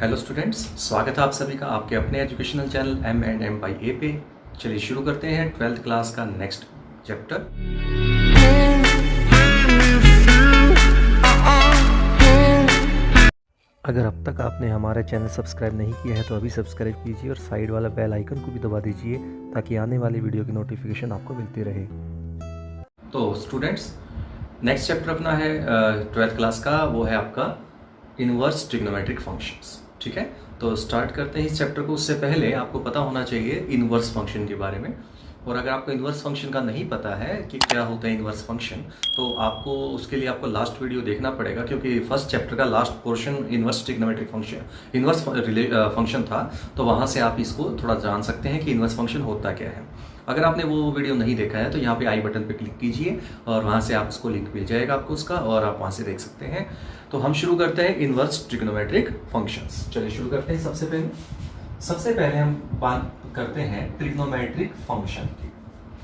Hello students, स्वागत है आप सभी का आपके अपने educational channel M&M by A पे। चलिए शुरू करते हैं 12th क्लास का नेक्स्ट चैप्टर। अगर अब तक आपने हमारा चैनल सब्सक्राइब नहीं किया है तो अभी सब्सक्राइब कीजिए और साइड वाला बेल आइकन को भी दबा दीजिए ताकि आने वाली वीडियो की नोटिफिकेशन आपको मिलती रहे। तो स्टूडेंट्स, नेक्स्ट चैप्टर अपना है 12th क्लास का, वो है आपका इनवर्स ट्रिग्नोमेट्रिक फंक्शंस। ठीक है, तो स्टार्ट करते हैं इस चैप्टर को। उससे पहले आपको पता होना चाहिए इनवर्स फंक्शन के बारे में, और अगर आपको इनवर्स फंक्शन का नहीं पता है कि क्या होता है इनवर्स फंक्शन, तो आपको उसके लिए आपको लास्ट वीडियो देखना पड़ेगा, क्योंकि फर्स्ट चैप्टर का last portion inverse trigonometric function inverse function था। तो वहाँ से आप इसको थोड़ा जान सकते हैं कि इनवर्स फंक्शन होता क्या है। अगर आपने वो वीडियो नहीं देखा है तो यहाँ पे आई बटन पे क्लिक कीजिए और वहाँ से आप उसको लिंक मिल जाएगा आपको उसका, और आप वहाँ से देख सकते हैं। तो हम शुरू करते हैं इनवर्स ट्रिग्नोमेट्रिक फंक्शंस। चलिए शुरू करते हैं। सबसे पहले हम बात करते हैं ट्रिग्नोमेट्रिक फंक्शन की।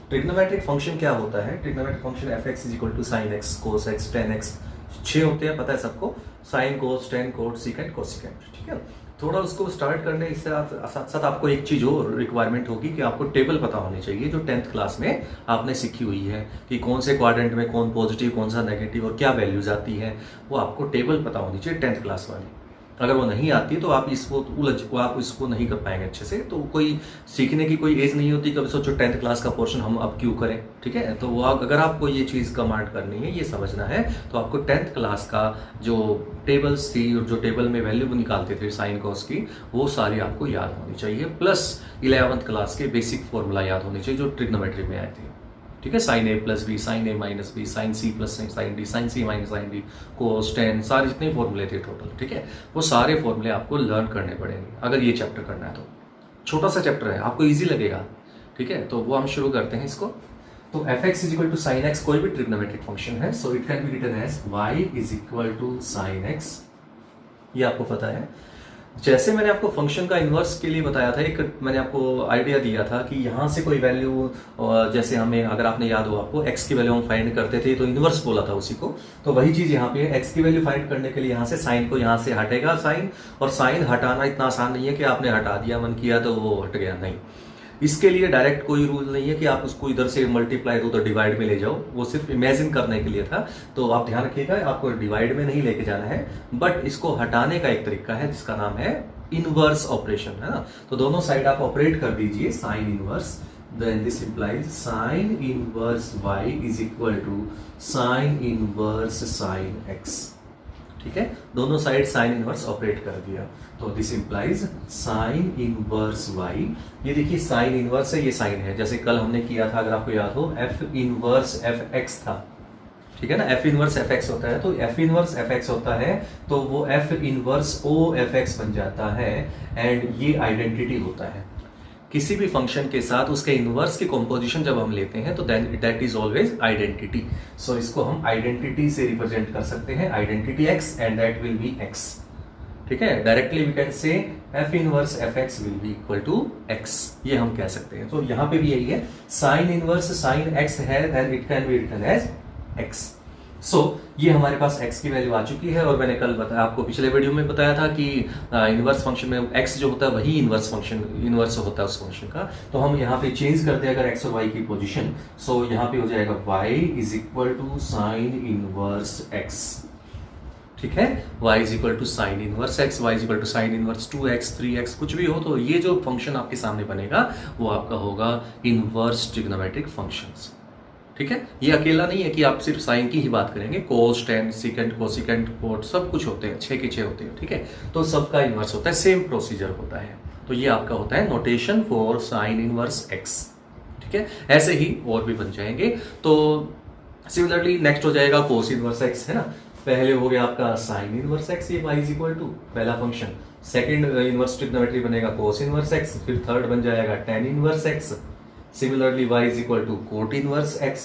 ट्रिग्नोमेट्रिक फंक्शन क्या होता है? Trigonometric function fx is equal to sine X, cos X, tan X, 6 होते हैं, पता है सबको। Sine, cos, tan, cot, secant, cosecant. ठीक है, थोड़ा उसको स्टार्ट करने इससे साथ साथ आपको एक चीज़ और रिक्वायरमेंट होगी कि आपको टेबल पता होनी चाहिए, जो 10th क्लास में आपने सीखी हुई है कि कौन से क्वाड्रेंट में कौन पॉजिटिव, कौन सा नेगेटिव और क्या वैल्यूज आती है, वो आपको टेबल पता होनी चाहिए 10th क्लास वाली। अगर वो नहीं आती तो आप आप इसको नहीं कर पाएंगे अच्छे से। तो कोई सीखने की कोई एज नहीं होती। कभी सोचो 10th क्लास का पोर्शन हम अब क्यों करें। ठीक है, तो वो अगर आपको ये चीज़ कमांड करनी है, ये समझना है, तो आपको 10th क्लास का जो टेबल्स थी और जो टेबल में वैल्यू निकालते थे साइन कॉस की, वो सारी आपको याद होनी चाहिए। प्लस 11th क्लास के बेसिक फॉर्मूला याद होने चाहिए जो ट्रिग्नोमेट्री में आए थे। ठीक है, sine A plus B, sine A minus B, sine C plus sine D, sine C minus sine D, cos, tan, सारे जितने फॉर्मूले थे टोटल। ठीक है, वो सारे फॉर्मूले आपको लर्न करने पड़ेंगे अगर ये चैप्टर करना है तो। छोटा सा चैप्टर है, आपको इजी लगेगा। ठीक है, तो वो हम शुरू करते हैं इसको। तो fx is equal to sine X कोई भी ट्रिग्नोमेट्रिक फंक्शन है, so it can be written as y is equal to sine X. ये आपको पता है। जैसे मैंने आपको फंक्शन का इन्वर्स के लिए बताया था, एक मैंने आपको आइडिया दिया था कि यहाँ से कोई वैल्यू, जैसे हमें, अगर आपने याद हो आपको, x की वैल्यू हम फाइंड करते थे तो इन्वर्स बोला था उसी को। तो वही चीज़ यहाँ पे x की वैल्यू फाइंड करने के लिए यहाँ से साइन को यहाँ से हटेगा साइन, और साइन हटाना इतना आसान नहीं है कि आपने हटा दिया, मन किया तो वो हट गया, नहीं। इसके लिए डायरेक्ट कोई रूल नहीं है कि आप उसको इधर से मल्टीप्लाई तो उधर डिवाइड में ले जाओ, वो सिर्फ इमेजिन करने के लिए था। तो आप ध्यान रखिएगा, आपको डिवाइड में नहीं लेके जाना है, बट इसको हटाने का एक तरीका है जिसका नाम है इनवर्स ऑपरेशन, है ना। तो दोनों साइड आप ऑपरेट कर दीजिए sine inverse, then this implies sine inverse y is equal to sine inverse sine x। ठीक है, दोनों साइड साइन इनवर्स ऑपरेट कर दिया, तो this implies sine inverse y। ये देखिए साइन इनवर्स है, ये साइन है, जैसे कल हमने किया था, अगर आपको याद हो, f इनवर्स fx था। ठीक है ना, f इनवर्स fx होता है, तो f इनवर्स fx होता है तो वो f इनवर्स o fx बन जाता है, एंड ये आइडेंटिटी होता है। किसी भी फंक्शन के साथ उसके इनवर्स की कॉम्पोजिशन जब हम लेते हैं तो then that is always identity. So इसको हम आइडेंटिटी से रिप्रेजेंट कर सकते हैं, identity x and that will be x। ठीक है, directly we can say f inverse fx will be equal to x, ये हम कह सकते हैं। तो यहाँ पे भी यही है, साइन इनवर्स साइन x है, then it can be written as x। So ये हमारे पास x की वैल्यू आ चुकी है, और मैंने कल बताया आपको, पिछले वीडियो में बताया था कि इनवर्स फंक्शन में x जो होता है वही इनवर्स होता है उस फंक्शन का। तो हम यहाँ पे चेंज करते हैं अगर x और y की पोजीशन, सो यहाँ पे हो जाएगा y is equal to sine inverse x। ठीक है, y is equal to sine inverse x, y is equal to sine inverse 2x 3x, कुछ भी हो, तो ये जो फंक्शन आपके सामने बनेगा वो आपका होगा इनवर्स ट्रिग्नोमेट्रिक फंक्शंस। ठीक है, ये अकेला नहीं है कि आप सिर्फ साइन की ही बात करेंगे, कोस, टेन, सीकेंट, कोसिकेंट, कोट, सब कुछ होते हैं, 6 के 6 होते हैं। ठीक है, तो सबका इनवर्स होता है, सेम प्रोसीजर होता है। तो ये आपका होता है notation for sign inverse x। ठीक है, ऐसे ही और भी बन जाएंगे। तो सिमिलरली नेक्स्ट हो जाएगा कोस इनवर्स x, है ना। पहले हो गया आपका साइन इनवर्स x, ये y इज इक्वल टू पहला फंक्शन। सेकेंड इनवर्स ट्रिग्नोमेट्री बनेगा कोस इनवर्स x, फिर थर्ड बन जाएगा tan inverse x। Similarly y is equal to cot inverse x,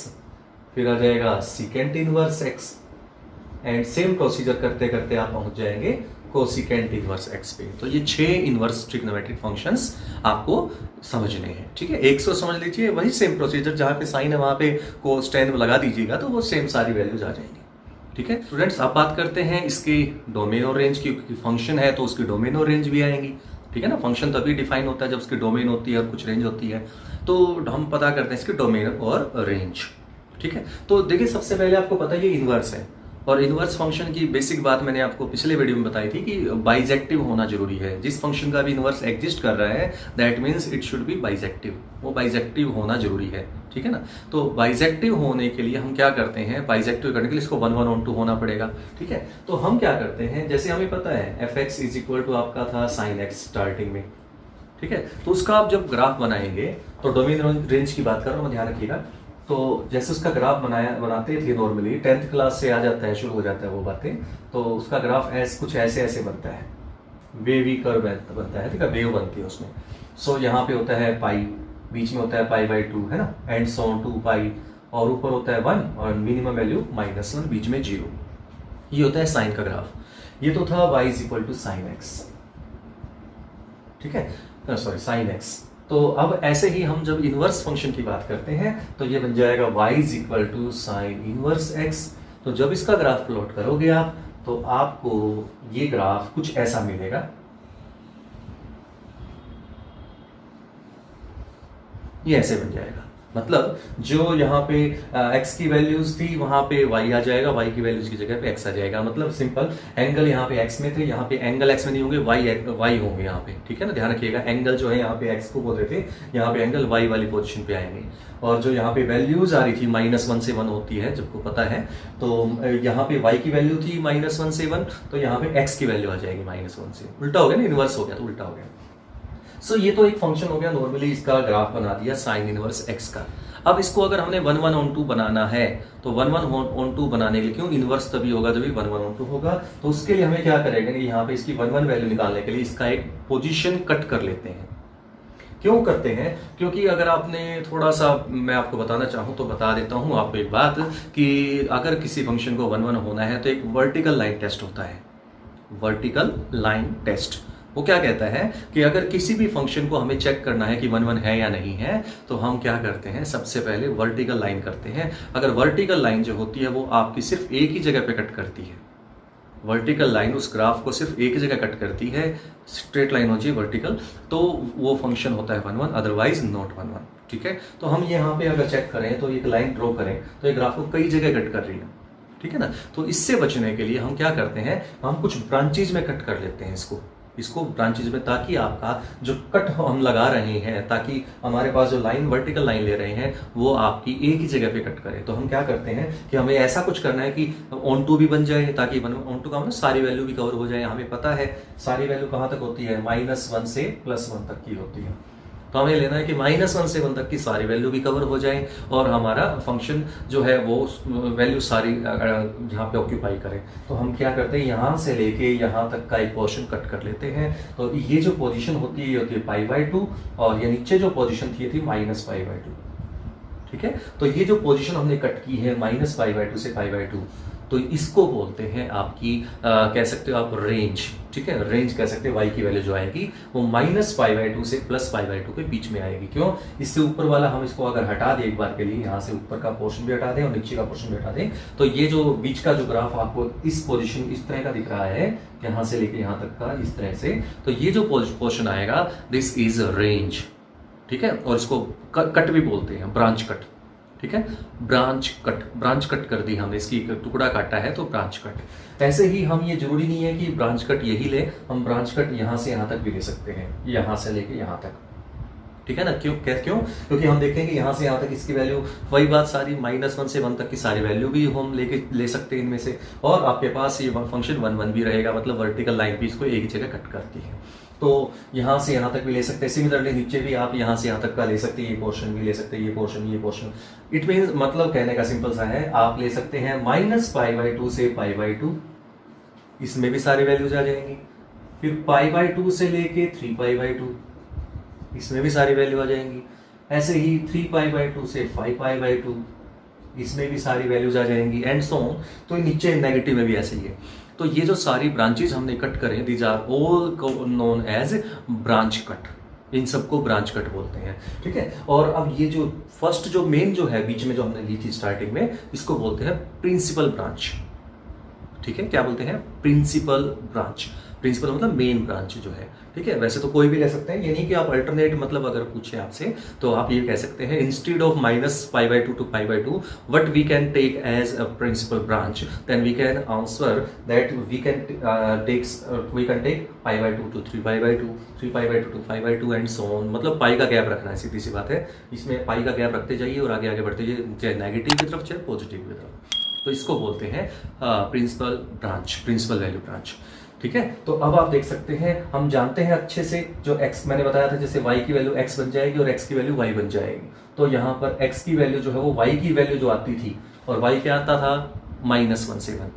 फिर आ जाएगा secant inverse x, and same procedure करते करते आप पहुंच जाएंगे कोसिकेंट इनवर्स x पे। तो ये 6 इनवर्स ट्रिग्नोमेट्रिक फंक्शंस आपको समझने हैं। ठीक है, एक सौ समझ लीजिए, वही सेम प्रोसीजर, जहां पे साइन है वहां पे कोस टेन लगा दीजिएगा तो वो सेम सारी वैल्यूज आ जाएंगी। ठीक है स्टूडेंट्स, अब बात करते हैं इसकी डोमेन और रेंज की, क्योंकि फंक्शन है तो उसकी डोमेन और रेंज भी आएंगी। ठीक है ना, फंक्शन तभी डिफाइन होता है जब उसकी डोमेन होती है और कुछ रेंज होती है। तो हम पता करते हैं इसकी डोमेन और रेंज। ठीक है, तो देखिए सबसे पहले आपको पता है ये इनवर्स है, और इनवर्स फंक्शन की बेसिक बात मैंने आपको पिछले वीडियो में बताई थी कि बाइजेक्टिव होना जरूरी है। जिस फंक्शन का भी इनवर्स एग्जिस्ट कर रहा है that means it should be bijective, वो बाइजेक्टिव होना जरूरी है। ठीक है ना, तो बाइजेक्टिव होने के लिए हम क्या करते हैं, बाइजेक्टिव करने के लिए इसको 1 1 on 2 होना पड़ेगा। ठीक है, तो हम क्या करते हैं, जैसे हमें पता है fx इज इक्वल टू आपका था sin x स्टार्टिंग में। ठीक है, तो उसका आप जब ग्राफ बनाएंगे तो डोमेन रेंज की बात कर रहा हूँ, ध्यान रखिएगा। तो जैसे उसका ग्राफ बनाते थे नॉर्मली 10th क्लास से आ जाता है, शुरू हो जाता है वो बातें, तो उसका ग्राफ कुछ ऐसे बनता है, वेवी कर्व बनता है। ठीक है, वेव बनती है उसमें। सो यहाँ पे होता है पाई, बीच में होता है π/2, है ना, एंड सो 2 पाई, और ऊपर होता है 1 और मिनिमम वैल्यू -1, बीच में 0। ये होता है साइन का ग्राफ। ये तो था y = sin x। ठीक है, सॉरी sin x। तो अब ऐसे ही हम जब इनवर्स फंक्शन की बात करते हैं तो ये बन जाएगा y = sin इनवर्स x। तो जब इसका ग्राफ प्लॉट करोगे आप तो आपको ये ग्राफ कुछ ऐसा मिलेगा, ये ऐसे बन जाएगा। मतलब जो यहाँ पे x की वैल्यूज थी वहां पे y आ जाएगा, y की वैल्यूज की जगह पे x आ जाएगा। मतलब सिंपल, एंगल यहाँ पे x में थे, यहाँ पे एंगल x में नहीं होंगे, y होंगे यहाँ पे। ठीक है ना, ध्यान रखिएगा, एंगल जो है यहाँ पे x को बोल रहे थे, यहाँ पे एंगल y वाली पोजीशन पे आएंगे। और जो यहाँ पे वैल्यूज आ रही थी -1 से 1 होती है, सबको पता है। तो यहाँ पे y की वैल्यू थी -1 से 1, तो यहाँ पे x की वैल्यू आ जाएगी -1 से। उल्टा हो गया ना, इनवर्स हो गया तो उल्टा हो गया। सो ये तो एक फंक्शन हो गया, नॉर्मली इसका ग्राफ बना दिया साइन इनवर्स x का। अब इसको अगर हमने 1 1 on 2 बनाना है तो 1 1 on 2 बनाने के लिए, क्यों, इनवर्स तभी होगा जब 1 1 on 2 होगा, तो उसके लिए हमें क्या करेंगे कि यहाँ पे इसकी 1 1 वैल्यू निकालने के लिए इसका एक पोजीशन कट कर लेते हैं। क्यों करते हैं, क्योंकि अगर आपने थोड़ा सा, मैं आपको बताना चाहूँ तो बता देता हूँ आपको एक बात, कि अगर किसी फंक्शन को 1 1 होना है तो एक वर्टिकल लाइन टेस्ट होता है। वर्टिकल लाइन टेस्ट वो क्या कहता है कि अगर किसी भी फंक्शन को हमें चेक करना है कि 1 1 है या नहीं है, तो हम क्या करते हैं, सबसे पहले वर्टिकल लाइन करते हैं। अगर वर्टिकल लाइन जो होती है वो आपकी सिर्फ एक ही जगह पे कट करती है, वर्टिकल लाइन उस ग्राफ को सिर्फ एक ही जगह कट करती है, स्ट्रेट लाइन हो चाहिए वर्टिकल, तो वो फंक्शन होता है 1 1, अदरवाइज नॉट 1 1। ठीक है, तो हम यहाँ पे अगर चेक करें तो एक लाइन ड्रॉ करें तो ये ग्राफ को कई जगह कट कर रही है। ठीक है ना, तो इससे बचने के लिए हम क्या करते हैं, हम कुछ ब्रांचेज में कट कर लेते हैं इसको ब्रांचेज में, ताकि आपका जो कट हम लगा रहे हैं, ताकि हमारे पास जो लाइन वर्टिकल लाइन ले रहे हैं वो आपकी एक ही जगह पे कट करे। तो हम क्या करते हैं कि हमें ऐसा कुछ करना है कि ऑन टू भी बन जाए, ताकि ऑन टू का मतलब सारी वैल्यू भी कवर हो जाए। हमें पता है सारी वैल्यू कहाँ तक होती है, -1 से +1 तक की होती है। तो हमें लेना है कि -1 से 1 तक की सारी वैल्यू भी कवर हो जाए और हमारा फंक्शन जो है वो वैल्यू सारी यहाँ पे ऑक्यूपाई करे। तो हम क्या करते हैं, यहाँ से लेके यहाँ तक का एक पोर्शन कट कर लेते हैं। तो ये जो पोजीशन होती है ये होती है π/2, और ये नीचे जो पोजीशन थी ये थी -π/2। ठीक है, तो ये जो पोजीशन हमने कट की है -π/2 से π/2, तो इसको बोलते हैं आपकी कह सकते हो आप रेंज। ठीक है, रेंज कह सकते हैं, y की वैल्यू जो आएगी वो -π/2 से +π/2 के बीच में आएगी। क्यों, इससे ऊपर वाला हम इसको अगर हटा दें एक बार के लिए, यहाँ से ऊपर का पोर्शन भी हटा दें और नीचे का पोर्शन भी हटा दें, तो ये जो बीच का जो ग्राफ आपको इस पोजीशन इस तरह का दिख रहा है, यहाँ से लेके यहाँ तक का इस तरह से, तो ये जो पोर्शन आएगा दिस इज रेंज। ठीक है, और इसको कट भी बोलते हैं, ब्रांच कट। ठीक है, ब्रांच कट कर दी हमने, इसकी टुकड़ा काटा है तो ब्रांच कट। ऐसे ही हम, ये जरूरी नहीं है कि ब्रांच कट यही ले, हम ब्रांच कट यहाँ से यहाँ तक भी ले सकते हैं, यहाँ से लेके यहाँ तक। ठीक है ना, क्यों, क्योंकि हम देखेंगे यहाँ से यहाँ तक इसकी वैल्यू, वही बात सारी -1 से 1 तक की सारी वैल्यू भी हम ले सकते हैं इनमें से, और आपके पास ये फंक्शन 1 1 भी रहेगा, मतलब वर्टिकल लाइन भी इसको एक ही जगह कट करती है। तो यहाँ से यहाँ तक भी ले सकते हैं, सिमिलरली नीचे भी आप यहाँ से यहाँ तक का ले सकते हैं, ये पोर्शन भी ले सकते हैं, ये पोर्शन। इट मीन्स, मतलब कहने का सिंपल सा है, आप ले सकते हैं -π/2 से π/2, इसमें भी सारी वैल्यूज आ जाएंगी। फिर π/2 से लेके 3π/2, इसमें भी सारी वैल्यू आ जाएंगी। ऐसे ही 3π/2 से 5π/2, इसमें भी सारी वैल्यूज आ जाएंगी, एंड सो ऑन। तो नीचे नेगेटिव में भी ऐसे ही है। तो ये जो सारी ब्रांचेज हमने कट करें, these are all known as branch cut, इन सबको ब्रांच कट बोलते हैं। ठीक है, और अब ये जो फर्स्ट जो मेन जो है बीच में जो हमने ली थी स्टार्टिंग में, इसको बोलते हैं प्रिंसिपल ब्रांच। ठीक है, क्या बोलते हैं, प्रिंसिपल ब्रांच। प्रिंसिपल मतलब मेन ब्रांच जो है, ठीक है। वैसे तो कोई भी ले सकते हैं, ये नहीं कि आप अल्टरनेट मतलब अगर पूछे आपसे तो आप ये कह सकते हैं instead of -π/2 to π/2 what we can take as a principal branch, then we can answer that we can take π/2 to 3π/2, 3π/2 to 5/2 and so on. मतलब पाई का गैप रखना है, सीधी सी बात है। इसमें पाई का गैप रखते जाइए और आगे आगे बढ़ते जाइए, चाहे नेगेटिव की तरफ चाहे पॉजिटिव की तरफ। तो इसको बोलते हैं principal branch, principal value branch, ठीक है। तो अब आप देख सकते हैं, हम जानते हैं अच्छे से जो x मैंने बताया था, जैसे y की वैल्यू x बन जाएगी और x की वैल्यू y बन जाएगी। तो यहाँ पर x की वैल्यू जो है वो y की वैल्यू जो आती थी, और y क्या आता था, -1 से 1,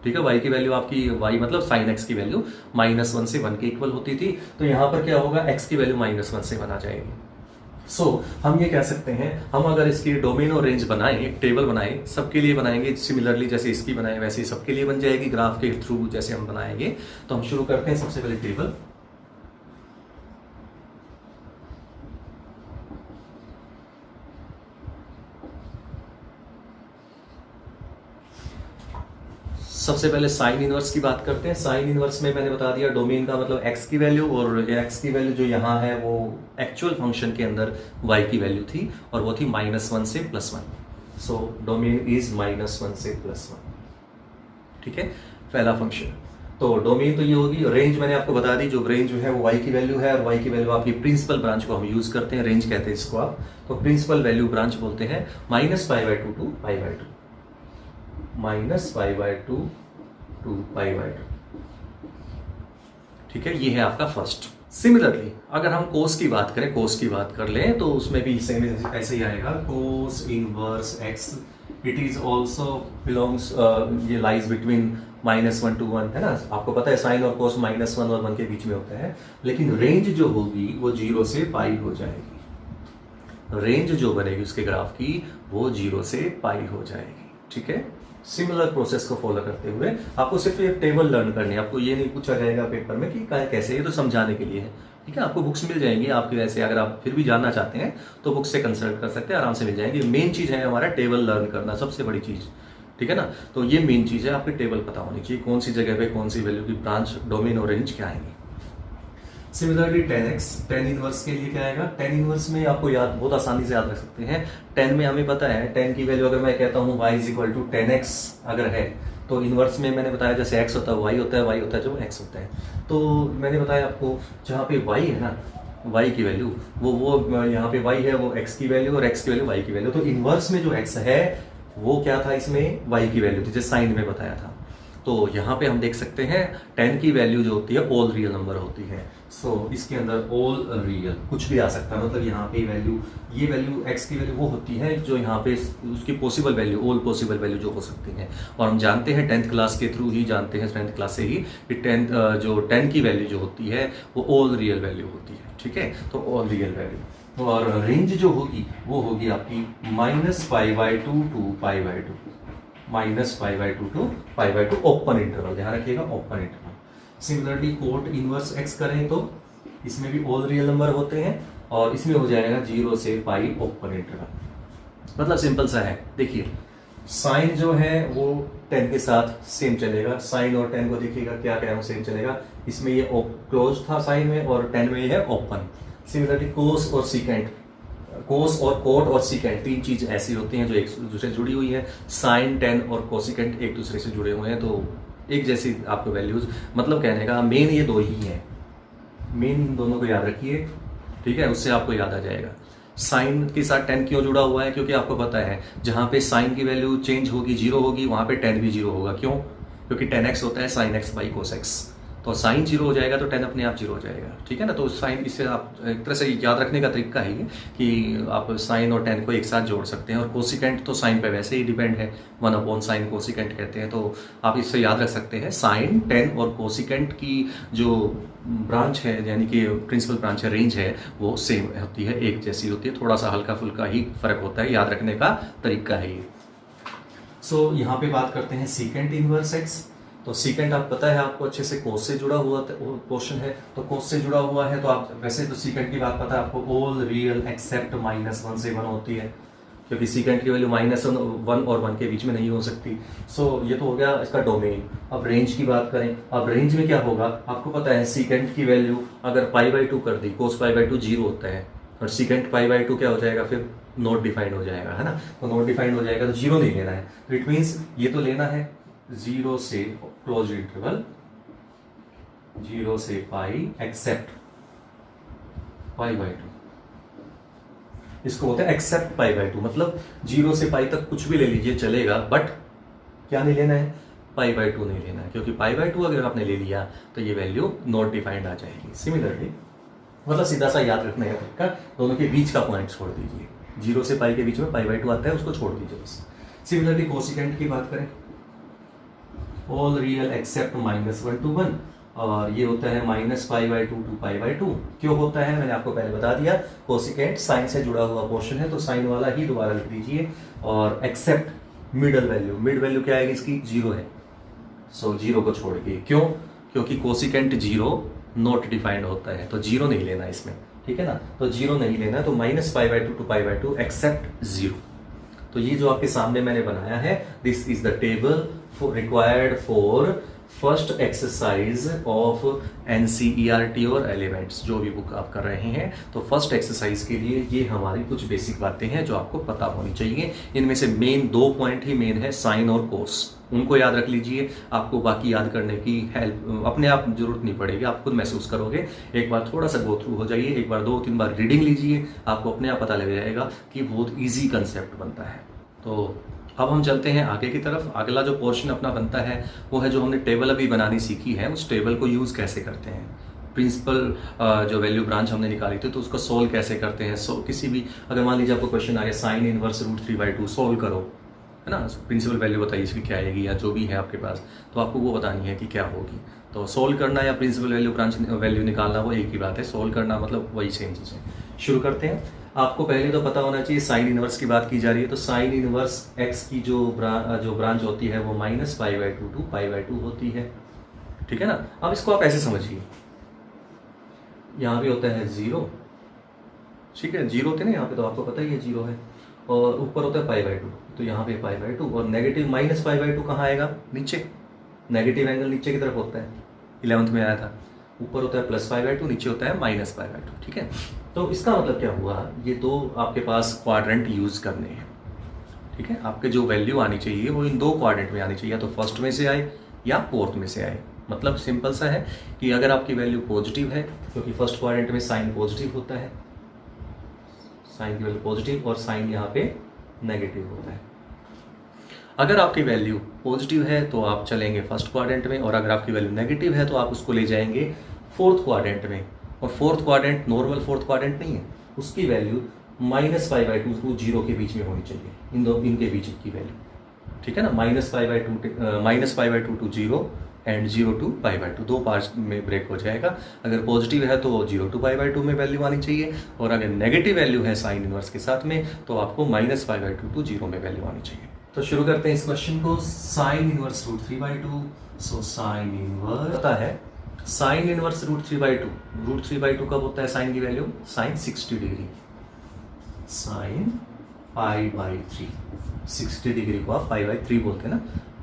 ठीक है। y की वैल्यू आपकी y मतलब sin x की वैल्यू -1 से 1 के इक्वल होती थी। तो यहाँ पर क्या होगा, x की वैल्यू -1 से 1 आ जाएगी। सो हम ये कह सकते हैं, हम अगर इसकी डोमेन और रेंज बनाएं, एक टेबल बनाएं, सबके लिए बनाएंगे सिमिलरली, जैसे इसकी बनाए वैसे ही सबके लिए बन जाएगी ग्राफ के थ्रू जैसे हम बनाएंगे। तो हम शुरू करते हैं सबसे पहले टेबल। सबसे पहले साइन इनवर्स की बात करते हैं। साइन इनवर्स में मैंने बता दिया डोमेन का मतलब x की वैल्यू, और x की वैल्यू जो यहाँ है वो एक्चुअल फंक्शन के अंदर y की वैल्यू थी, और वो थी -1 से +1। सो डोमेन इज -1 से +1, ठीक है, पहला फंक्शन। तो डोमेन तो ये होगी। रेंज मैंने आपको बता दी, जो रेंज जो है वो y की वैल्यू है, और y की वैल्यू आपकी प्रिंसिपल ब्रांच को हम यूज करते हैं, रेंज कहते हैं इसको आप। तो प्रिंसिपल वैल्यू ब्रांच बोलते हैं -π/2 to π/2, -π/2 to π/2, ठीक है। ये है आपका फर्स्ट। सिमिलरली अगर हम कोस की बात करें, कोस की बात कर लें, तो उसमें भी सेम ऐसे ही आएगा, कोस inverse x, it is also belongs, ये लाइज बिटवीन -1 to 1, है ना। आपको पता है साइन और कोस -1 और 1 के बीच में होता है, लेकिन रेंज जो होगी वो 0 से पाई हो जाएगी। रेंज जो बनेगी उसके ग्राफ की वो 0 से पाई हो जाएगी, ठीक है। सिमिलर प्रोसेस को फॉलो करते हुए आपको सिर्फ एक टेबल लर्न करनी है। आपको ये नहीं पूछा जाएगा पेपर में कि कैसे, ये तो समझाने के लिए है, ठीक है। आपको बुक्स मिल जाएंगी आपकी, वैसे अगर आप फिर भी जानना चाहते हैं तो बुक से कंसल्ट कर सकते हैं, आराम से मिल जाएंगी। मेन चीज़ है हमारा टेबल लर्न करना, सबसे बड़ी चीज़, ठीक है ना। तो ये मेन चीज़ है, आपकी टेबल पता होनी चाहिए, कौन सी जगह पे कौन सी वैल्यू की ब्रांच, डोमेन और रेंज क्या आएंगी। सिमिलरली 10x, 10 इनवर्स के लिए क्या आएगा, 10 इनवर्स में आपको याद बहुत आसानी से याद रख सकते हैं। 10 में हमें पता है 10 की वैल्यू अगर मैं कहता हूँ y = 10x अगर है, तो इनवर्स में मैंने बताया जैसे x होता है y होता है, y होता है जो x होता है। तो मैंने बताया आपको जहाँ पे y है ना, y की वैल्यू वो यहाँ पे y है वो x की वैल्यू, और x की वैल्यू y की वैल्यू। तो इनवर्स में जो x है वो क्या था, इसमें y की वैल्यू थी, जैसे साइन में बताया था। तो यहाँ पे हम देख सकते हैं 10 की वैल्यू जो होती है ऑल रियल नंबर होती है। सो इसके अंदर ऑल रियल कुछ भी आ सकता है, मतलब यहाँ पे वैल्यू, ये वैल्यू x की वैल्यू वो होती है जो यहाँ पे उसकी possible value, all possible value जो हो सकती है। और हम जानते हैं 10th क्लास के थ्रू ही जानते हैं, 10th क्लास से ही कि 10 की वैल्यू जो होती है वो ऑल रियल वैल्यू होती है, ठीक है। तो ऑल रियल वैल्यू, और रेंज जो होगी वो होगी आपकी -π/2 to π/2, -π/2 to π/2 ओपन इंटरवल, ध्यान रखिएगा open interval. Similarly coat inverse x करें तो इसमें भी ऑल रियल नंबर होते हैं, और इसमें हो जाएगा 0 से पाई ओपन इंटरवल। मतलब सिंपल सा है, देखिए साइन जो है वो 10 के साथ सेम चलेगा, साइन और 10 को देखिएगा क्या क्या सेम चलेगा। इसमें ये क्लोज था साइन में, और 10 में ये है ओपन। सिमिलरली कोस और सीकेंट, कोस और कोट और सीकेंट, तीन चीज ऐसी होती हैं जो एक दूसरे से जुड़ी हुई है। साइन, टेन और कोसिकेंट एक दूसरे से जुड़े हुए हैं, तो एक जैसी आपको वैल्यूज, मतलब कहने का मेन ये दो ही हैं, मेन दोनों को याद रखिए, ठीक है, उससे आपको याद आ जाएगा। साइन के साथ 10 क्यों जुड़ा हुआ है, क्योंकि आपको पता है जहाँ पे साइन की वैल्यू चेंज होगी 0 होगी, वहाँ पे 10 भी 0 होगा। क्यों, क्योंकि 10x होता है sine x by cos x, तो साइन 0 हो जाएगा तो 10 अपने आप 0 हो जाएगा, ठीक है ना। तो साइन, इससे आप एक तरह से याद रखने का तरीका है ये कि आप साइन और 10 को एक साथ जोड़ सकते हैं। और कोसिकेंट तो साइन पे वैसे ही डिपेंड है, 1/sin कोसिकेंट कहते हैं, तो आप इससे याद रख सकते हैं। साइन, 10 और कोसिकेंट की जो ब्रांच है, यानी कि प्रिंसिपल ब्रांच है, रेंज है, वो सेम होती है, एक जैसी होती है, थोड़ा सा हल्का फुल्का ही फर्क होता है, याद रखने का तरीका है ये। सो यहाँ पे बात करते हैं सीकेंट इनवर्स x। तो सीकेंट आप पता है आपको अच्छे से कोस से जुड़ा हुआ क्वेश्चन है, तो कोस से जुड़ा हुआ है तो आप वैसे तो सीकेंट की बात पता है आपको, ऑल रियल एक्सेप्ट -1 से 1 होती है, क्योंकि सीकेंट की वैल्यू -1 और 1 के बीच में नहीं हो सकती। सो ये तो हो गया इसका डोमेन। अब रेंज की बात करें, अब रेंज में क्या होगा, आपको पता है सीकेंट की वैल्यू अगर π/2 कर दी, cos π/2 0 होता है, और सीकेंट π/2 क्या हो जाएगा, फिर नॉट डिफाइंड हो जाएगा, है ना। तो नॉट डिफाइंड हो जाएगा तो 0 नहीं लेना है। तो इट मीन्स ये तो लेना है 0 से क्लोज इंटरवल 0 से पाई एक्सेप्ट π/2। इसको बोलते हैं एक्सेप्ट π/2, मतलब 0 से पाई तक कुछ भी ले लीजिए चलेगा, बट क्या नहीं लेना है, π/2 नहीं लेना है, क्योंकि π/2 अगर आपने ले लिया तो ये वैल्यू नॉट डिफाइंड आ जाएगी। सिमिलरली मतलब सीधा सा याद रखने का तरीका, दोनों के बीच का पॉइंट छोड़ दीजिए, 0 से पाई के बीच में π/2 आता है, उसको छोड़ दीजिए बस। सिमिलरली कोसिकेंट की बात करें, ऑल रियल एक्सेप्ट -1 to 1, और ये होता है -π/2 to π/2। क्यों होता है मैंने आपको पहले बता दिया, कोसिकेंट साइन से जुड़ा हुआ पोर्शन है तो साइन वाला ही दोबारा लिख दीजिए, और except middle value, mid value क्या आएगी इसकी, 0 है। सो 0 को छोड़ के, क्यों, क्योंकि कोसिकेंट 0 नॉट डिफाइंड होता है, तो 0 नहीं लेना इसमें, ठीक है ना। तो 0 नहीं लेना, तो -π/2 to π/2 एक्सेप्ट 0। तो ये जो आपके सामने मैंने बनाया है, this is the table required for first exercise of NCERT और एलिमेंट्स, जो भी बुक आप कर रहे हैं। तो फर्स्ट एक्सरसाइज के लिए ये हमारी कुछ बेसिक बातें हैं जो आपको पता होनी चाहिए। इनमें से मेन 2 पॉइंट ही मेन है, साइन और कोस, उनको याद रख लीजिए। आपको बाकी याद करने की हेल्प अपने आप जरूरत नहीं पड़ेगी, आप खुद महसूस करोगे। एक बार थोड़ा सा गो थ्रू हो जाइए, एक बार 2-3 बार रीडिंग लीजिए, आपको अपने आप पता लग जाएगा कि बहुत ईजी कंसेप्ट बनता है। तो अब हम चलते हैं आगे की तरफ। अगला जो पोर्शन अपना बनता है वो है जो हमने टेबल अभी बनानी सीखी है, उस टेबल को यूज़ कैसे करते हैं। प्रिंसिपल जो वैल्यू ब्रांच हमने निकाली थी तो उसको सोल्व कैसे करते हैं। किसी भी अगर मान लीजिए आपको क्वेश्चन आ गया साइन इनवर्स √3/2 सोल्व करो, है ना, प्रिंसिपल वैल्यू बताइए इसकी क्या आएगी, या जो भी है आपके पास, तो आपको वो बतानी है कि क्या होगी। तो सोल्व करना या प्रिंसिपल वैल्यू ब्रांच वैल्यू निकालना वो एक ही बात है, सोल्व करना मतलब वही सेम चीज़ है। शुरू करते हैं। आपको पहले तो पता होना चाहिए साइन इनवर्स की बात की जा रही है, तो साइन इनवर्स एक्स की जो ब्रांच होती है वो -π/2 to π/2 होती है, ठीक है ना। अब इसको आप ऐसे समझिए, यहाँ भी होता है 0, ठीक है, 0 होते ना यहाँ पे, तो आपको पता ही है 0 है, और ऊपर होता है π/2, तो यहाँ पे π/2, और नेगेटिव -π/2 कहाँ आएगा, नीचे, नेगेटिव एंगल नीचे की तरफ होता है, 11th में आया था। ऊपर होता है +π/2, नीचे होता है -π/2, ठीक है। तो इसका मतलब क्या हुआ, ये 2 आपके पास क्वाड्रेंट यूज करने हैं, ठीक है। आपके जो वैल्यू आनी चाहिए वो इन 2 क्वाड्रेंट में आनी चाहिए, या तो फर्स्ट में से आए या फोर्थ में से आए। मतलब सिंपल सा है कि अगर आपकी वैल्यू पॉजिटिव है, क्योंकि फर्स्ट क्वाड्रेंट में साइन पॉजिटिव होता है, साइन की वैल्यू पॉजिटिव, और साइन यहाँ पे नेगेटिव होता है। अगर आपकी वैल्यू पॉजिटिव है तो आप चलेंगे फर्स्ट क्वाड्रेंट में, और अगर आपकी वैल्यू नेगेटिव है तो आप उसको ले जाएंगे फोर्थ क्वाड्रेंट में। और fourth quadrant normal fourth quadrant नहीं है, उसकी वैल्यू -π/2 to 0 के बीच में होनी चाहिए, इनके बीच की वैल्यू, ठीक है ना। -π/2 to 0 एंड 0 to π/2, 2 पार्ट्स में ब्रेक हो जाएगा। अगर पॉजिटिव है तो 0 to π/2 में वैल्यू आनी चाहिए, और अगर नेगेटिव वैल्यू है साइन इनवर्स के साथ में तो आपको -π/2 to 0 में वैल्यू आनी चाहिए। तो शुरू करते हैं इस क्वेश्चन को। Sine inverse √3/2, so sine inverse होता है साइन इनवर्स √3/2। √3/2 कब होता है साइन की value, sine 60 degree, sine π/3, 60 degree को आप π/3 बोलते हैं ना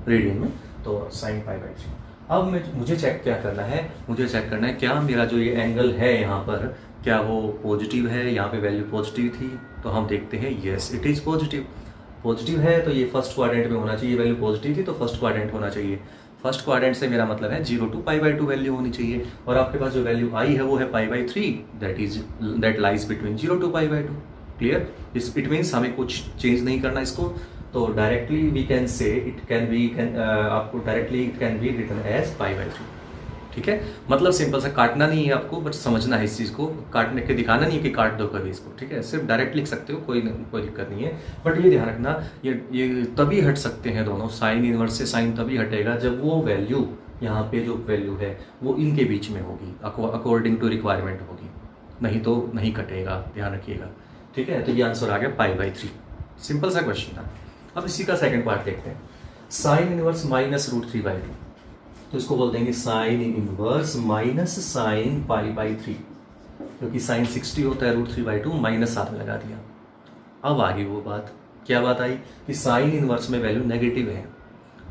रेडियन में, तो साइन π/3। अब मुझे चेक क्या करना है, मुझे चेक करना है क्या मेरा जो ये एंगल है यहाँ पर, क्या वो पॉजिटिव है, यहाँ पे वैल्यू पॉजिटिव थी, तो हम देखते हैं yes it is positive. Positive है तो ये फर्स्ट क्वाड्रेंट में होना चाहिए, वैल्यू पॉजिटिव थी तो फर्स्ट क्वाड्रेंट होना चाहिए। फर्स्ट क्वाड्रेंट से मेरा मतलब है 0 to π/2 वैल्यू होनी चाहिए, और आपके पास जो वैल्यू आई है वो है π/3, that lies between 0 to π/2। Clear, it means हमें कुछ चेंज नहीं करना इसको, तो directly we can say it can be written as π/3, ठीक है। मतलब सिंपल सा, काटना नहीं है आपको, बट समझना है इस चीज़ को, काटने के दिखाना नहीं है कि काट दो कभी इसको, ठीक है। सिर्फ डायरेक्ट लिख सकते हो, कोई दिक्कत नहीं है, बट ये ध्यान रखना ये तभी हट सकते हैं दोनों, साइन इनवर्स से साइन तभी हटेगा जब वो वैल्यू यहाँ पे जो वैल्यू है वो इनके बीच में होगी, अकॉर्डिंग टू रिक्वायरमेंट होगी, नहीं तो नहीं कटेगा, ध्यान रखिएगा, ठीक है। तो ये आंसर आ गया π/3, सिंपल सा क्वेश्चन था। अब इसी का सेकंड पार्ट देखते हैं, साइन इनवर्स -√3/2, तो इसको बोल देंगे साइन इनवर्स माइनस साइन π/3, क्योंकि साइन 60 होता है √3/2, -7 में लगा दिया। अब आगे वो बात क्या बात आई कि साइन इनवर्स में वैल्यू नेगेटिव है।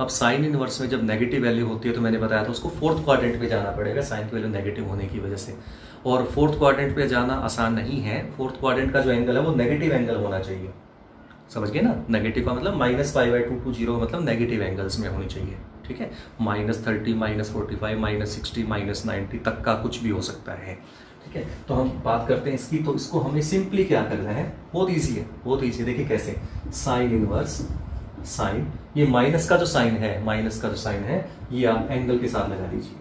अब साइन इनवर्स में जब नेगेटिव वैल्यू होती है तो मैंने बताया था उसको फोर्थ क्वाड्रेंट पे जाना पड़ेगा साइन की वैल्यू नेगेटिव होने की वजह से, और फोर्थ क्वाड्रेंट पे जाना आसान नहीं है। फोर्थ क्वाड्रेंट का जो एंगल है वो नेगेटिव एंगल होना चाहिए, समझ गए ना। नेगेटिव का मतलब -π/2 to 0 मतलब नेगेटिव एंगल्स में होनी चाहिए, ठीक है। -30, -45, -60, -90 तक का कुछ भी हो सकता है, ठीक है। तो हम बात करते हैं इसकी, तो इसको हमें सिंपली क्या करना है, बहुत ईजी है, बहुत ईजी। देखिए कैसे, साइन इनवर्स, साइन, ये माइनस का जो साइन है, माइनस का जो साइन है ये आप एंगल के साथ लगा दीजिए,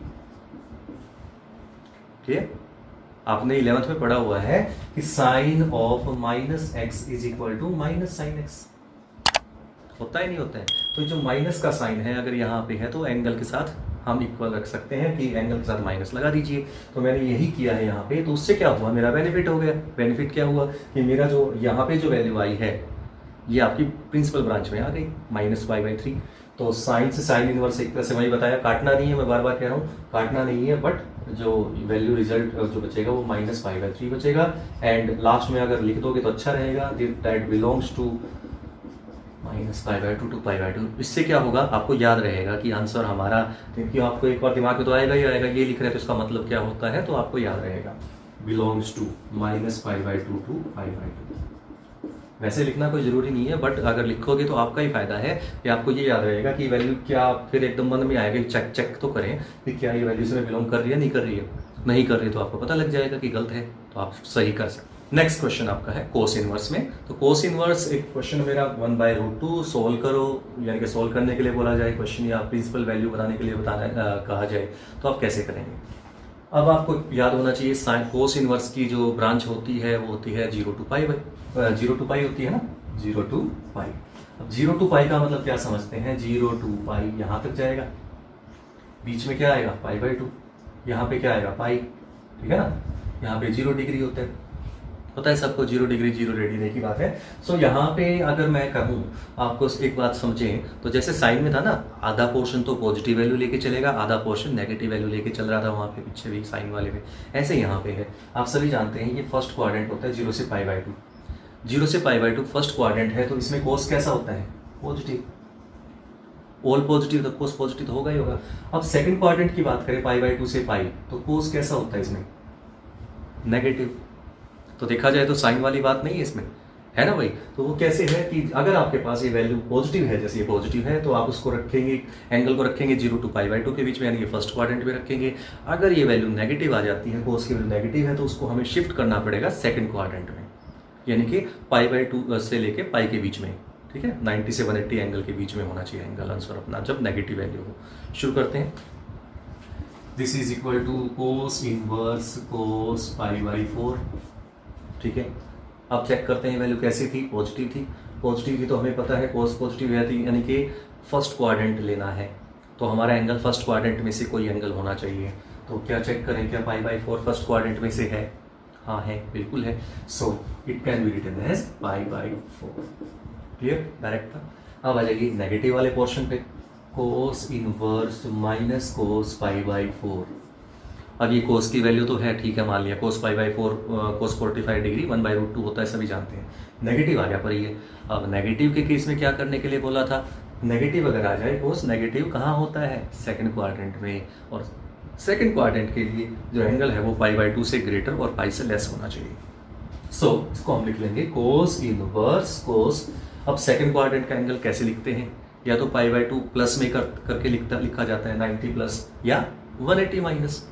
ठीक है। आपने 11th में पढ़ा हुआ है कि sine of -x is equal to -sin x, होता है नहीं होता है। तो जो माइनस का साइन है अगर यहाँ पे है तो एंगल के साथ हम इक्वल रख सकते हैं कि एंगल के साथ माइनस लगा दीजिए। तो मैंने यही किया है यहाँ पे, तो उससे क्या हुआ, मेरा बेनिफिट हो गया। बेनिफिट क्या हुआ कि मेरा जो यहाँ पे जो वैल्यू आई है ये आपकी प्रिंसिपल ब्रांच में आ गई -π/3। तो साइन से साइन इनवर्स एक तरह से वही बताया, काटना नहीं है, मैं बार बार कह रहा हूँ काटना नहीं है, बट जो वैल्यू रिजल्ट जो बचेगा वो -π/3 बचेगा। एंड लास्ट में अगर लिख दोगे तो अच्छा रहेगा, दैट बिलोंग्स टू -π/2 to π/2। इससे क्या होगा, आपको याद रहेगा कि आंसर हमारा, क्योंकि आपको एक बार दिमाग में तो आएगा ही आएगा, ये लिख रहे हैं तो इसका मतलब क्या होता है, तो आपको याद रहेगा बिलोंग्स टू -π/2 to π/2। वैसे लिखना कोई ज़रूरी नहीं है, बट अगर लिखोगे तो आपका ही फायदा है कि आपको ये याद रहेगा कि वैल्यू क्या, फिर एकदम मन में आएगा, चेक तो करें कि क्या ये वैल्यू इसमें बिलोंग कर रही है, नहीं कर रही है। नहीं कर रही तो आपको पता लग जाएगा कि गलत है, तो आप सही कर सकते। नेक्स्ट क्वेश्चन आपका है कोस इनवर्स में। तो कोस इनवर्स एक क्वेश्चन मेरा 1/√2 सोल्व करो, यानी कि सोल्व करने के लिए बोला जाए क्वेश्चन, या प्रिंसिपल वैल्यू बनाने के लिए कहा जाए तो आप कैसे करेंगे। अब आपको याद होना चाहिए साइन कोस इनवर्स की जो ब्रांच होती है वो होती है 0 to π होती है ना, 0 to π। अब 0 to π का मतलब क्या समझते हैं, 0 to π यहाँ तक जाएगा, बीच में क्या आएगा π/2, यहाँ पे क्या आएगा पाई, ठीक है ना। यहाँ पे 0 डिग्री होता है, पता है सबको 0 डिग्री 0 रेडियन की बात है। सो यहाँ पे अगर मैं कहूँ आपको एक बात समझें, तो जैसे साइन में था ना, आधा पोर्शन तो पॉजिटिव वैल्यू लेके चलेगा, आधा पोर्शन नेगेटिव वैल्यू लेके चल रहा था वहाँ पे पीछे भी साइन वाले में, ऐसे यहाँ पे है। आप सभी जानते हैं ये फर्स्ट क्वाड्रेंट होता है 0 से π/2, 0 से π/2 फर्स्ट क्वाड्रेंट है, तो इसमें कोस कैसा होता है, पॉजिटिव, ऑल पॉजिटिव, तो कोस पॉजिटिव तो होगा ही होगा। अब सेकंड क्वाड्रेंट की बात करें π/2 से π, तो कोस कैसा होता है इसमें, नेगेटिव। तो देखा जाए तो साइन वाली बात नहीं है इसमें, है ना भाई। तो वो कैसे है कि अगर आपके पास ये वैल्यू पॉजिटिव है, जैसे ये पॉजिटिव है, तो आप उसको रखेंगे, एंगल को रखेंगे 0 to π/2 के बीच में, यानी कि फर्स्ट क्वाड्रेंट में रखेंगे। अगर ये वैल्यू नेगेटिव आ जाती है, कोस की वैल्यू नेगेटिव है, तो उसको हमें शिफ्ट करना पड़ेगा सेकंड क्वाड्रेंट में, यानी कि π/2 से लेके पाई के बीच में, ठीक है। 90 से 180 एंगल के बीच में होना चाहिए एंगल आंसर अपना, जब नेगेटिव वैल्यू हो। शुरू करते हैं। This is equal to cos inverse cos π/4, ठीक है। अब चेक करते हैं वैल्यू कैसी थी, पॉजिटिव थी। पॉजिटिव थी तो हमें पता है कोस पॉजिटिव है, यानी कि फर्स्ट क्वाड्रेंट लेना है, तो हमारा एंगल फर्स्ट क्वाड्रेंट में से कोई एंगल होना चाहिए। तो क्या चेक करें, क्या π/4 फर्स्ट क्वाड्रेंट में से है, हाँ है, बिल्कुल है। So it can be written as π/4, clear, direct था। अब आ जाइए नेगेटिव वाले पोर्शन पे, कोस इनवर्स माइनस कोस π/4। अब ये कोस की वैल्यू तो है, ठीक है, मान लिया कोस π/4 कोस 45 डिग्री 1/√2 होता है, सभी जानते हैं। नेगेटिव आ गया पर ये, अब नेगेटिव के केस में क्या करने के लिए बोला था, नेगेटिव अगर आ जाए, कोस नेगेटिव कहाँ होता है, सेकंड क्वाड्रेंट में, और सेकंड क्वाड्रेंट के लिए जो एंगल है वो π/2 से ग्रेटर और पाई से लेस होना चाहिए। सो इसको हम लिख लेंगे कोस इनवर्स कोस। अब सेकंड क्वाड्रेंट का एंगल कैसे लिखते हैं, या तो π/2 प्लस में करके लिखा जाता है 90 प्लस या 180 माइनस,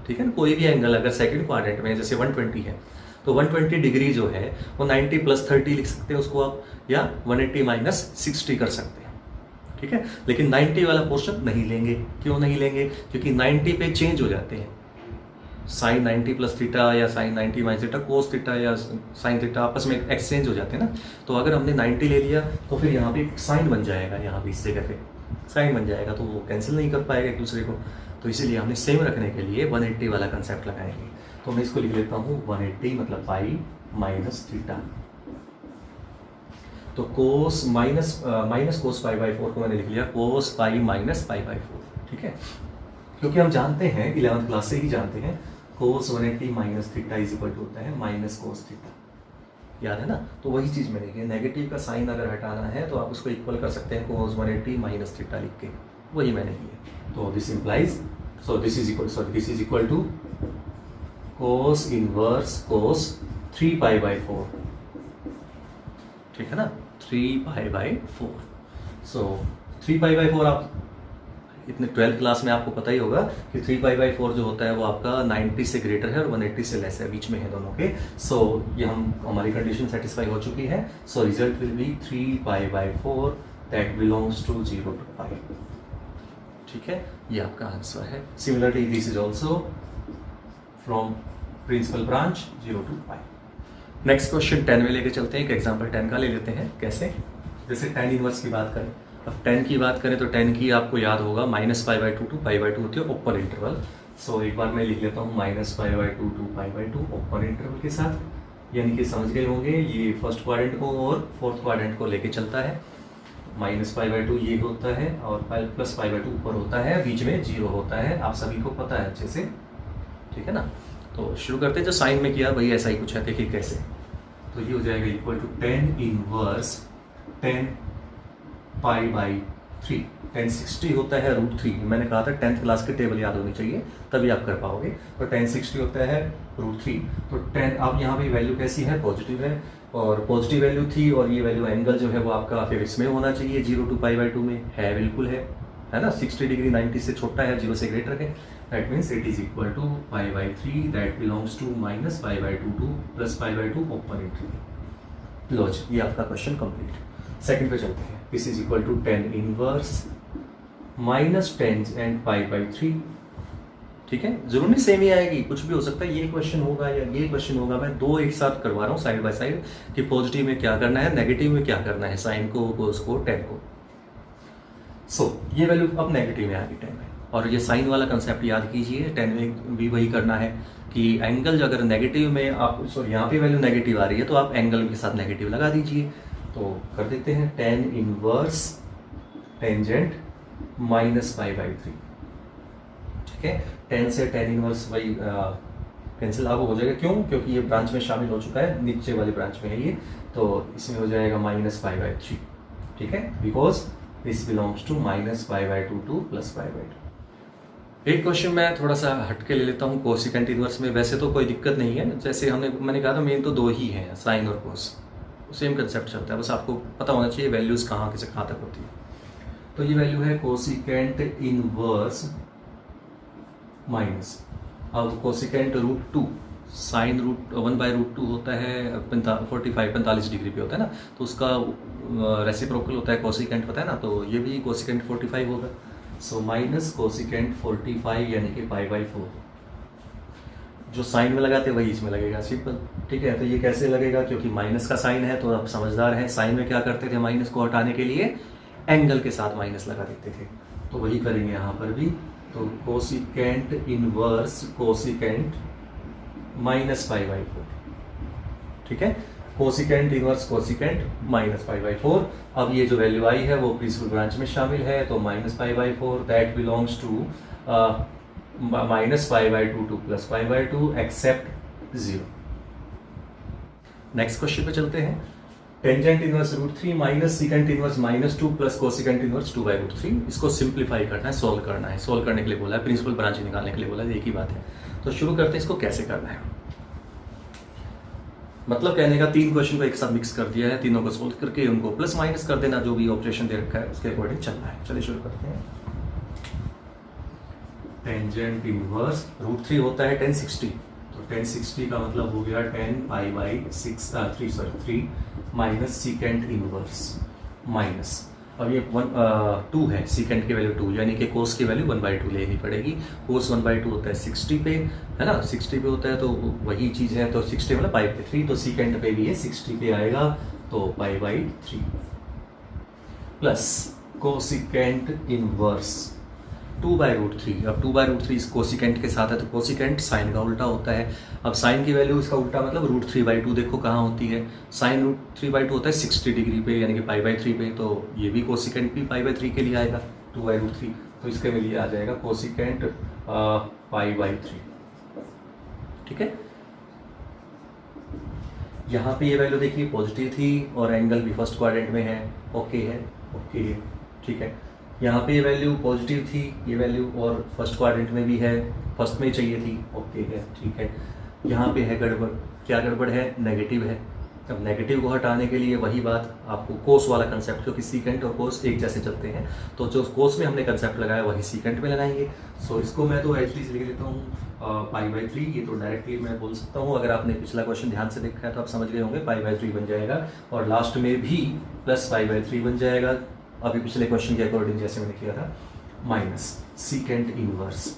ठीक है ना। कोई भी एंगल अगर सेकंड क्वाड्रेंट में जैसे 120 है तो 120 डिग्री जो है वो 90 + 30 लिख सकते हैं उसको आप, या 180 - 60 कर सकते हैं, ठीक है। लेकिन 90 वाला पोर्शन नहीं लेंगे। क्यों नहीं लेंगे, क्योंकि 90 पे चेंज हो जाते हैं, साइन 90 + थीटा या साइन 90 - थीटा, कोस थीटा या साइन थीटा आपस में एक्सचेंज हो जाते हैं ना। तो अगर हमने 90 ले लिया तो फिर यहाँ पे साइन बन जाएगा, यहाँ पे इस जगह पे साइन बन जाएगा, तो वो कैंसिल नहीं कर पाएगा एक दूसरे को। तो इसीलिए हमने सेम रखने के लिए 180 वाला कंसेप्ट लगाएंगे। तो मैं इसको लिख लेता हूँ 180 मतलब π - थीटा। तो कोस माइनस कोस π/4 को मैंने लिख लिया कोस π - π/4, ठीक है। क्योंकि हम जानते हैं 11th क्लास से ही जानते हैं कोस 180 - थीटा इज इक्वल टू होता है माइनस कोस थीटा, याद है ना। तो वही चीज़ मैंने की, नेगेटिव का साइन अगर हटाना है तो आप उसको इक्वल कर सकते हैं cos 180 माइनस थीटा लिख के, वही मैंने किया। तो this implies, so this is equal to cos inverse cos 3 pi by 4, ठीक है ना, 3 pi by 4। So 3 pi by 4 आप इतने 12th क्लास में आपको पता ही होगा कि 3 पाई बाई 4 जो होता है वो आपका 90 से ग्रेटर है और 180 से लेस है, बीच में है दोनों के। सो ये हमारी कंडीशन सेटिस्फाई हो चुकी है। So result will be 3 pi by 4 that belongs to 0 to pi, ठीक है, ये आपका आंसर है। Similarly this is also from principal branch 0 to pi. Next question 10 में लेके चलते हैं, एक एग्जाम्पल 10 का ले लेते हैं। कैसे, जैसे tan इनवर्स की बात करें, अब 10 की बात करें तो 10 की आपको याद होगा minus pi by 2 to pi by 2 होती है ओपन इंटरवल। सो एक बार मैं लिख लेता हूँ minus pi by 2 to pi by 2 open interval के साथ, यानी कि समझ गए होंगे ये फर्स्ट क्वाड्रेंट को और फोर्थ क्वाड्रेंट को लेके चलता है। माइनस पाई बाई 2 ये होता है और प्लस पाई बाई 2 ऊपर होता है, बीच में 0 होता है, आप सभी को पता है अच्छे से, ठीक है ना। तो शुरू करते हैं, जो साइन में किया वही ऐसा ही कुछ है, देखिए कैसे। तो ये हो जाएगा equal to 10 inverse 10 pi by 3, 1060 होता है √3। मैंने कहा था 10th क्लास की टेबल याद होनी चाहिए तभी आप कर पाओगे। तो 1060 होता है √3। तो 10, अब यहाँ पे वैल्यू कैसी है, पॉजिटिव है, और पॉजिटिव वैल्यू थी, और ये वैल्यू एंगल जो है वो आपका फिर इसमें होना चाहिए 0 टू पाई बाई 2 में, है बिल्कुल है ना। 60 डिग्री 90 से छोटा है, 0 से ग्रेटर है, that means it is equal to pi by 3 that belongs to minus pi by 2 to plus pi by 2 open interval. लो जी, ये आपका क्वेश्चन कंप्लीट। सेकंड पे चलते हैं। This is equal to 10 inverse minus 10 and pi by 3, ठीक है, जरूर नहीं सेम ही आएगी, कुछ भी हो सकता है, ये क्वेश्चन होगा या ये क्वेश्चन होगा। मैं दो एक साथ करवा रहा हूँ साइड बाय साइड कि पॉजिटिव में क्या करना है, नेगेटिव में क्या करना है, साइन को, कोस को, टेन को। सो ये वैल्यू अब नेगेटिव में आ गई 10 में, और ये साइन वाला कंसेप्ट याद कीजिए, 10 में भी वही करना है कि एंगल जो अगर नेगेटिव में आप, सॉरी यहाँ पे वैल्यू नेगेटिव आ रही है तो आप एंगल के साथ नेगेटिव लगा दीजिए। तो कर देते हैं 10 inverse tangent minus pi by 3, ठीक है। 10 से 10 इनवर्स वही कैंसिल अब हो जाएगा, क्यों, क्योंकि ये ब्रांच में शामिल हो चुका है, नीचे वाली ब्रांच में है ये, तो इसमें हो जाएगा माइनस पाई बाई 3, ठीक है, because this belongs to minus pi by 2 to plus pi by 2। एक क्वेश्चन मैं थोड़ा सा हट के ले लेता हूँ कोसिकेंट इनवर्स में। वैसे तो कोई दिक्कत नहीं है, जैसे मैंने कहा था मेन तो दो ही हैं, साइन और कोस, सेम कंसेप्ट चलता है, बस आपको पता होना चाहिए वैल्यूज़ कहाँ से कहाँ तक होती है। तो ये वैल्यू है कोसिकेंट इनवर्स माइनस, अब कोसिकेंट √2, साइन √1/√2 होता है 45 डिग्री पे होता है ना, तो उसका रेसिप्रोकल होता है कोसिकेंट, पता है ना, तो ये भी कोसिकेंट 45 होगा। सो माइनस कोसिकेंट 45 यानी कि पाई बाई 4, जो साइन में लगाते वही इसमें लगेगा, सिंपल, ठीक है। तो ये कैसे लगेगा, क्योंकि माइनस का साइन है, तो आप समझदार हैं, साइन में क्या करते थे, माइनस को हटाने के लिए एंगल के साथ माइनस लगा देते थे, तो वही करेंगे यहाँ पर भी। तो cosecant inverse cosecant minus pi by 4, ठीक है, cosecant inverse cosecant minus pi by 4। अब ये जो वैल्यू आई है वो प्रिंसिपल ब्रांच में शामिल है, तो minus pi by 4 that belongs to minus pi by 2 to plus pi by 2 except 0। Next question पे चलते हैं। Tangent inverse √3 minus secant inverse -2 plus cosecant inverse 2/√3, इसको सिंप्लीफाई करना है, सोल्व करना है। सोल्व करने के लिए बोला है, प्रिंसिपल ब्रांच निकालने के लिए बोला है, एक ही बात है। तो शुरू करते हैं, इसको कैसे करना है। मतलब कहने का 3 क्वेश्चन को एक साथ मिक्स कर दिया है, तीनों को सोल्व करके उनको प्लस माइनस कर देना, जो भी ऑपरेशन दे रखा है उसके अकॉर्डिंग चलना है। चलिए शुरू करते हैं। टेंजेंट इनवर्स √3 होता है 1060, तो 1060 का मतलब हो गया 10 pi by 3 minus secant inverse minus, अब ये 2 है, सीकेंट की वैल्यू 2, यानी कि कोस की वैल्यू 1/2 लेनी पड़ेगी। कोस 1/2 होता है 60 पे, है ना, 60 पे होता है, तो वही चीज़ है, तो 60 मतलब पाई पे 3, तो सीकेंट पे भी है 60 पे आएगा, तो पाई बाई 3 प्लस कोसिकेंट इनवर्स 2/√3। अब 2/√3 कोसिकेंट के साथ है, तो कोसिकेंट साइन का उल्टा होता है। अब साइन की वैल्यू इसका उल्टा मतलब √3/2, देखो कहाँ होती है, साइन √3/2 होता है 60 डिग्री पे, यानी कि पाई बाई 3 पे, तो ये भी कोसिकेंट भी पाई बाई 3 के लिए आएगा 2/√3, तो इसके लिए आ जाएगा कोसिकेंट पाई बाई 3, ठीक है। यहाँ पे ये वैल्यू देखिए पॉजिटिव थी और एंगल भी फर्स्ट क्वाड्रेंट में है, ओके है, ओके है, ठीक है। यहाँ पे ये वैल्यू पॉजिटिव थी, ये वैल्यू और फर्स्ट क्वाड्रेंट में भी है, फर्स्ट में चाहिए थी, ओके है, ठीक है। यहाँ पे है गड़बड़, क्या गड़बड़ है, नेगेटिव है। अब नेगेटिव को हटाने के लिए वही बात, आपको कोस वाला कंसेप्ट, क्योंकि सीकेंट और कोस एक जैसे चलते हैं, तो जो कोस में हमने कंसेप्ट लगाया वही सीकेंट में लगाएंगे। सो इसको मैं तो एच लिख लेता हूँ π/3, ये तो डायरेक्टली मैं बोल सकता हूँ। अगर आपने पिछला क्वेश्चन ध्यान से देखा है तो आप समझ गए होंगे, π/3 बन जाएगा और लास्ट में भी प्लस π/3 बन जाएगा, अभी पिछले क्वेश्चन के अकॉर्डिंग जैसे मैंने किया था, माइनस सीकेंट इनवर्स।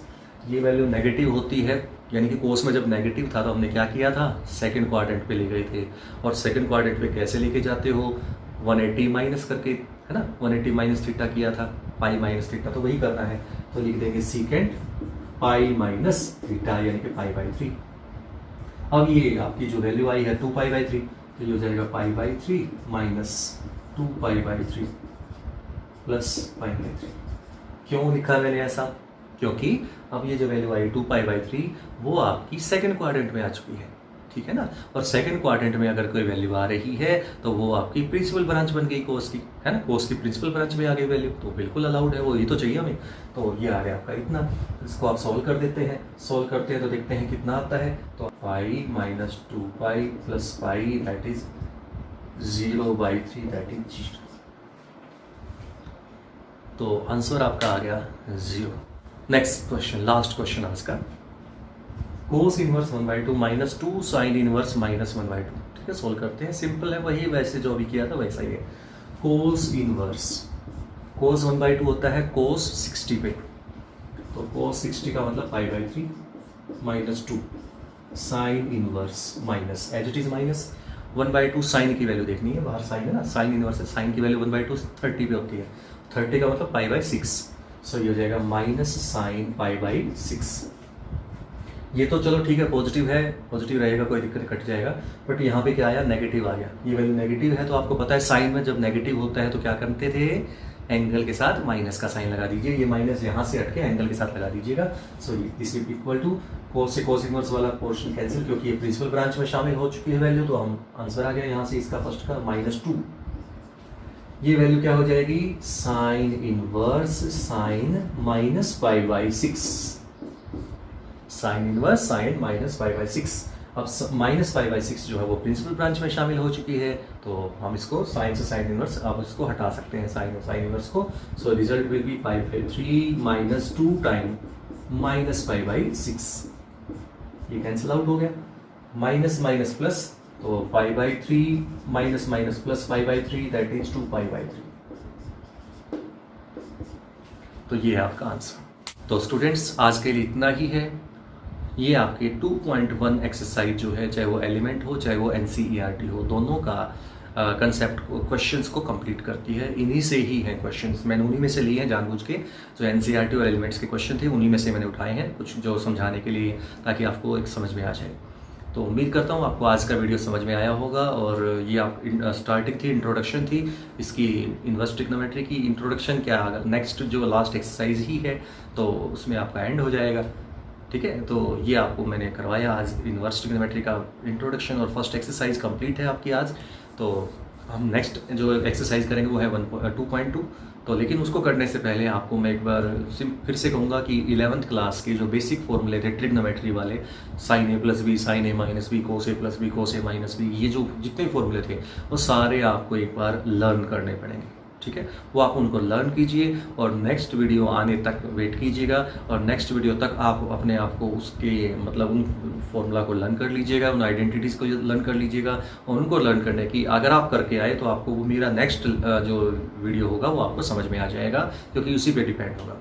ये वैल्यू नेगेटिव होती है, यानी कि कोस में जब नेगेटिव था तो हमने क्या किया था, सेकंड क्वाड्रेंट पे ले गए थे। और सेकंड क्वाड्रेंट पे कैसे लेके जाते हो, 180 माइनस करके, है ना, 180 माइनस थीटा किया था, पाई माइनस थीटा, तो वही करना है। तो लिख देंगे सीकेंट पाई माइनस थीटा, यानी कि π/3। अब ये आपकी जो वैल्यू आई है 2π/3, तो ये हो जाएगा π/3 माइनस 2π/3 प्लस π/3। क्यों लिखा मैंने ऐसा, क्योंकि अब ये जो वैल्यू आई 2π/3 वो आपकी सेकंड क्वाड्रेंट में आ चुकी है, ठीक है ना। और सेकंड क्वाड्रेंट में अगर कोई वैल्यू आ रही है तो वो आपकी प्रिंसिपल ब्रांच बन गई कोस की, है ना, कोस की प्रिंसिपल ब्रांच में आ गई वैल्यू, तो बिल्कुल अलाउड है, वो ही तो चाहिए हमें। तो ये आ गया आपका इतना, इसको आप सॉल्व कर देते हैं, सॉल्व करते हैं तो देखते हैं कितना आता है। तो pi minus 2π plus pi that is 0/3, that is 0। तो आंसर आपका आ गया 0। नेक्स्ट क्वेश्चन, लास्ट क्वेश्चन आज का, cos inverse 1/2 minus 2 sine inverse minus 1/2, ठीक है। सोल्व करते हैं, सिंपल है, वही वैसे जो भी किया था वैसा ही है। कोस इनवर्स, कोस 1/2 होता है कोस 60 पे, तो कोस 60 का मतलब π/3 minus 2 sine inverse minus, as it is minus 1/2 sine की वैल्यू देखनी है, बाहर साइन है ना, साइन इनवर्स है, साइन की वैल्यू 1/2 30 पे होती है, 30 का मतलब π/6, सो ये हो जाएगा माइनस साइन π/6। ये तो चलो ठीक है, पॉजिटिव है, पॉजिटिव रहेगा, कोई दिक्कत कट जाएगा, बट यहाँ पे क्या आया, नेगेटिव आ गया। ये वैल्यू नेगेटिव है तो आपको पता है साइन में जब नेगेटिव होता है तो क्या करते थे, एंगल के साथ माइनस का साइन लगा दीजिए, ये माइनस यहाँ से हट के एंगल के साथ लगा दीजिएगा। So this will equal to cos से कोस इनवर्स वाला पोर्शन कैंसिल, क्योंकि ये प्रिंसिपल ब्रांच में शामिल हो चुकी है वैल्यू, तो हम आंसर आ गया यहाँ से इसका फर्स्ट का -2। ये वैल्यू क्या हो जाएगी, sine inverse sine minus π/6, sine inverse sine minus π/6। अब माइनस π/6 जो है वो प्रिंसिपल ब्रांच में शामिल हो चुकी है, तो हम इसको साइन से साइन इनवर्स अब इसको हटा सकते हैं, साइन और साइन इनवर्स को। So result will be π/3 minus 2 time minus π/6, ये कैंसिल आउट हो गया, माइनस माइनस प्लस, तो π/3 minus minus plus π/3 that is 2π/3। तो ये है आपका आंसर। तो स्टूडेंट्स आज के लिए इतना ही है। ये आपके 2.1 एक्सरसाइज जो है, चाहे वो एलिमेंट हो चाहे वो NCERT हो, दोनों का कंसेप्ट क्वेश्चंस को कंप्लीट करती है। इन्हीं से ही हैं क्वेश्चंस, मैंने उन्हीं में से लिए हैं जानबूझ के, जो NCERT और एलिमेंट्स के क्वेश्चन थे उन्हीं में से मैंने उठाए हैं कुछ, जो समझाने के लिए, ताकि आपको एक समझ में आ जाए। तो उम्मीद करता हूँ आपको आज का वीडियो समझ में आया होगा। और ये आप स्टार्टिंग थी, इंट्रोडक्शन थी इसकी, इनवर्स ट्रिग्नोमेट्री की इंट्रोडक्शन। क्या नेक्स्ट जो लास्ट एक्सरसाइज ही है तो उसमें आपका एंड हो जाएगा, ठीक है। तो ये आपको मैंने करवाया आज, इनवर्स ट्रिग्नोमेट्री का इंट्रोडक्शन और फर्स्ट एक्सरसाइज कंप्लीट है आपकी आज। तो हम नेक्स्ट जो एक्सरसाइज करेंगे वो है 2.2। तो लेकिन उसको करने से पहले आपको मैं एक बार फिर से कहूँगा कि 11th क्लास के जो बेसिक फॉर्मूले थे ट्रिग्नोमेट्री वाले, sign A plus B, sine A minus B, cos A plus B, cos A minus B, ये जो जितने फॉर्मूले थे वो सारे आपको एक बार लर्न करने पड़ेंगे, ठीक है। वो आप उनको लर्न कीजिए और नेक्स्ट वीडियो आने तक वेट कीजिएगा, और नेक्स्ट वीडियो तक आप अपने आप को उसके मतलब उन फॉर्मूला को लर्न कर लीजिएगा, उन आइडेंटिटीज़ को लर्न कर लीजिएगा। और उनको लर्न करने की अगर आप करके आए तो आपको वो मेरा नेक्स्ट जो वीडियो होगा वो आपको समझ में आ जाएगा, क्योंकि उसी पे डिपेंड होगा।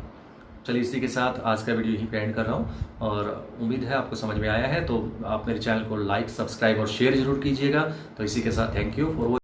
चलिए इसी के साथ आज का वीडियो यहीं पे एंड कर रहा हूँ, और उम्मीद है आपको समझ में आया है। तो आप मेरे चैनल को लाइक, सब्सक्राइब और शेयर जरूर कीजिएगा। तो इसी के साथ थैंक यू फॉर वॉचिंग।